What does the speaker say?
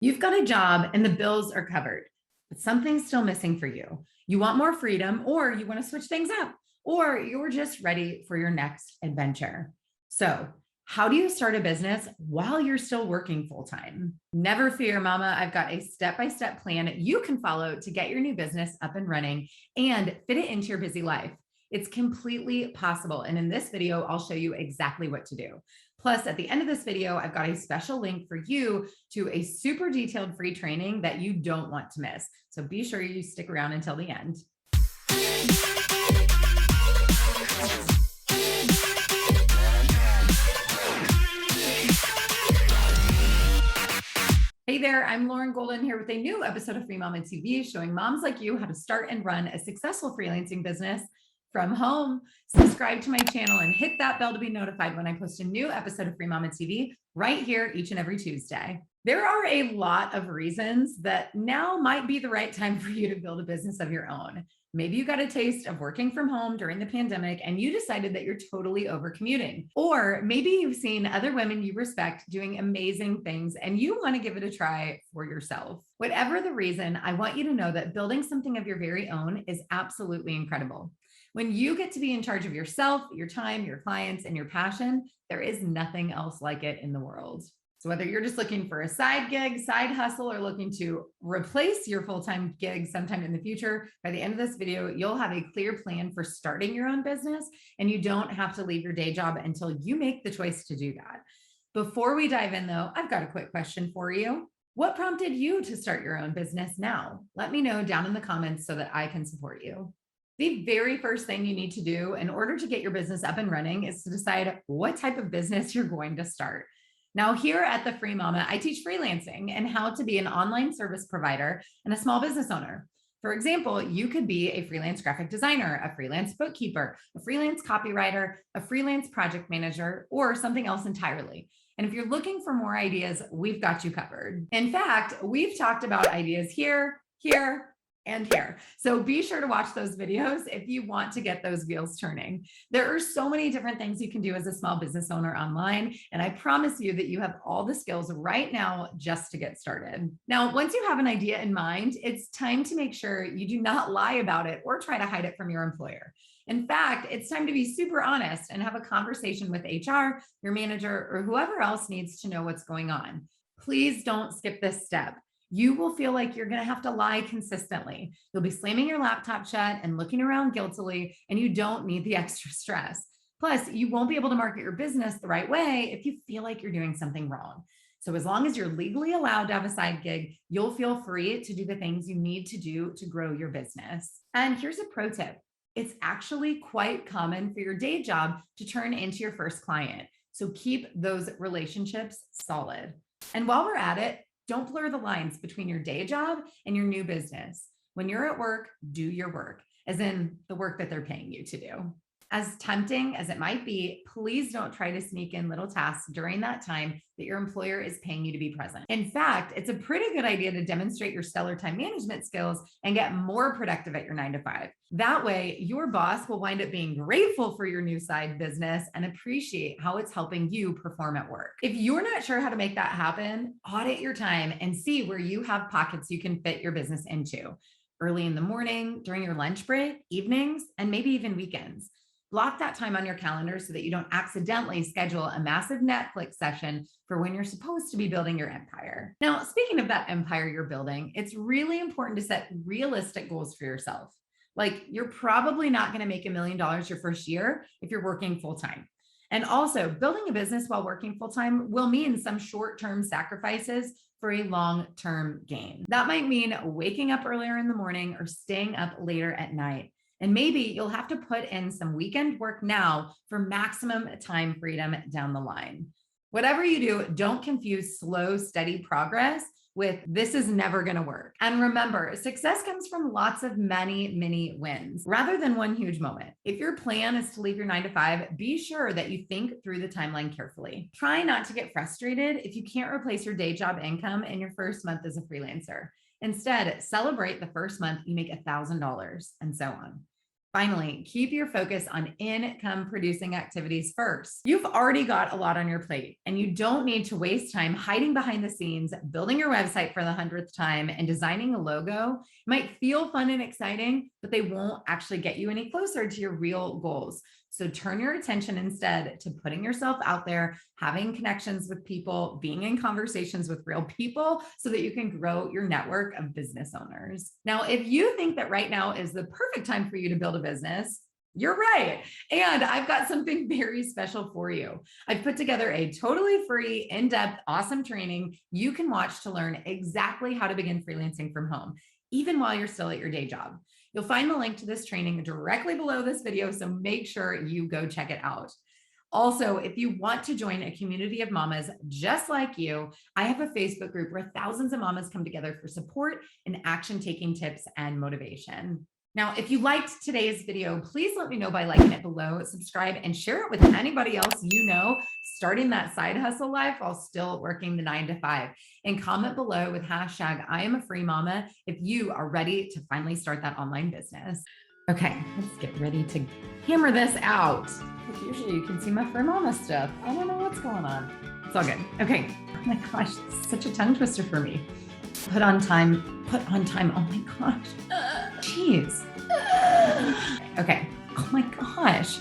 You've got a job and the bills are covered, but something's still missing for you. You want more freedom, or you want to switch things up, or you're just ready for your next adventure. So, how do you start a business while you're still working full time? Never fear, mama. I've got a step by step plan you can follow to get your new business up and running and fit it into your busy life. It's completely possible. And in this video, I'll show you exactly what to do. Plus, at the end of this video, I've got a special link for you to a super detailed free training that you don't want to miss. So be sure you stick around until the end. Hey there, I'm Lauren Golden here with a new episode of Free Mama TV, showing moms like you how to start and run a successful freelancing business from home. Subscribe to my channel and hit that bell to be notified when I post a new episode of Free Mama TV right here each and every Tuesday. There are a lot of reasons that now might be the right time for you to build a business of your own. Maybe you got a taste of working from home during the pandemic and you decided that you're totally over commuting. Or maybe you've seen other women you respect doing amazing things and you want to give it a try for yourself. Whatever the reason, I want you to know that building something of your very own is absolutely incredible. When you get to be in charge of yourself, your time, your clients, and your passion, there is nothing else like it in the world. So whether you're just looking for a side gig, side hustle, or looking to replace your full-time gig sometime in the future, by the end of this video, you'll have a clear plan for starting your own business, and you don't have to leave your day job until you make the choice to do that. Before we dive in though, I've got a quick question for you. What prompted you to start your own business now? Let me know down in the comments so that I can support you. The very first thing you need to do in order to get your business up and running is to decide what type of business you're going to start. Now, here at the Free Mama, I teach freelancing and how to be an online service provider and a small business owner. For example, you could be a freelance graphic designer, a freelance bookkeeper, a freelance copywriter, a freelance project manager, or something else entirely. And if you're looking for more ideas, we've got you covered. In fact, we've talked about ideas here, and here. So be sure to watch those videos if you want to get those wheels turning. There are so many different things you can do as a small business owner online, and I promise you that you have all the skills right now just to get started. Now, once you have an idea in mind, it's time to make sure you do not lie about it or try to hide it from your employer. In fact, it's time to be super honest and have a conversation with HR, your manager, or whoever else needs to know what's going on. Please don't skip this step. You will feel like you're going to have to lie consistently. You'll be slamming your laptop shut and looking around guiltily, and you don't need the extra stress. Plus, you won't be able to market your business the right way if you feel like you're doing something wrong. So as long as you're legally allowed to have a side gig, you'll feel free to do the things you need to do to grow your business. And here's a pro tip. It's actually quite common for your day job to turn into your first client. So keep those relationships solid. And while we're at it, don't blur the lines between your day job and your new business. When you're at work, do your work, as in the work that they're paying you to do. As tempting as it might be, please don't try to sneak in little tasks during that time that your employer is paying you to be present. In fact, it's a pretty good idea to demonstrate your stellar time management skills and get more productive at your 9 to 5. That way, your boss will wind up being grateful for your new side business and appreciate how it's helping you perform at work. If you're not sure how to make that happen, audit your time and see where you have pockets you can fit your business into. Early in the morning, during your lunch break, evenings, and maybe even weekends. Block that time on your calendar so that you don't accidentally schedule a massive Netflix session for when you're supposed to be building your empire. Now, speaking of that empire you're building, it's really important to set realistic goals for yourself. Like, you're probably not going to make $1 million your first year if you're working full time. And also, building a business while working full time will mean some short-term sacrifices for a long-term gain. That might mean waking up earlier in the morning or staying up later at night. And maybe you'll have to put in some weekend work now for maximum time freedom down the line. Whatever you do, don't confuse slow, steady progress with this is never going to work. And remember, success comes from lots of many wins rather than one huge moment. If your plan is to leave your 9 to 5, be sure that you think through the timeline carefully. Try not to get frustrated if you can't replace your day job income in your first month as a freelancer. Instead, celebrate the first month you make $1,000 and so on. Finally, keep your focus on income producing activities first. You've already got a lot on your plate, and you don't need to waste time hiding behind the scenes, building your website for the 100th time and designing a logo. It might feel fun and exciting, but they won't actually get you any closer to your real goals. So turn your attention instead to putting yourself out there, having connections with people, being in conversations with real people so that you can grow your network of business owners. Now, if you think that right now is the perfect time for you to build a business, you're right. And I've got something very special for you. I've put together a totally free, in-depth, awesome training you can watch to learn exactly how to begin freelancing from home, even while you're still at your day job. You'll find the link to this training directly below this video, so make sure you go check it out. Also, if you want to join a community of mamas just like you, I have a Facebook group where thousands of mamas come together for support and action-taking tips and motivation. Now, if you liked today's video, please let me know by liking it below, subscribe, and share it with anybody else you know starting that side hustle life while still working the 9 to 5. And comment below with hashtag I am a free mama if you are ready to finally start that online business. Okay, let's get ready to hammer this out. Like usually you can see my free mama stuff. I don't know what's going on. It's all good. Okay. Oh my gosh, this is such a tongue twister for me. Put on time. Oh my gosh. Jeez. Okay. Oh my gosh.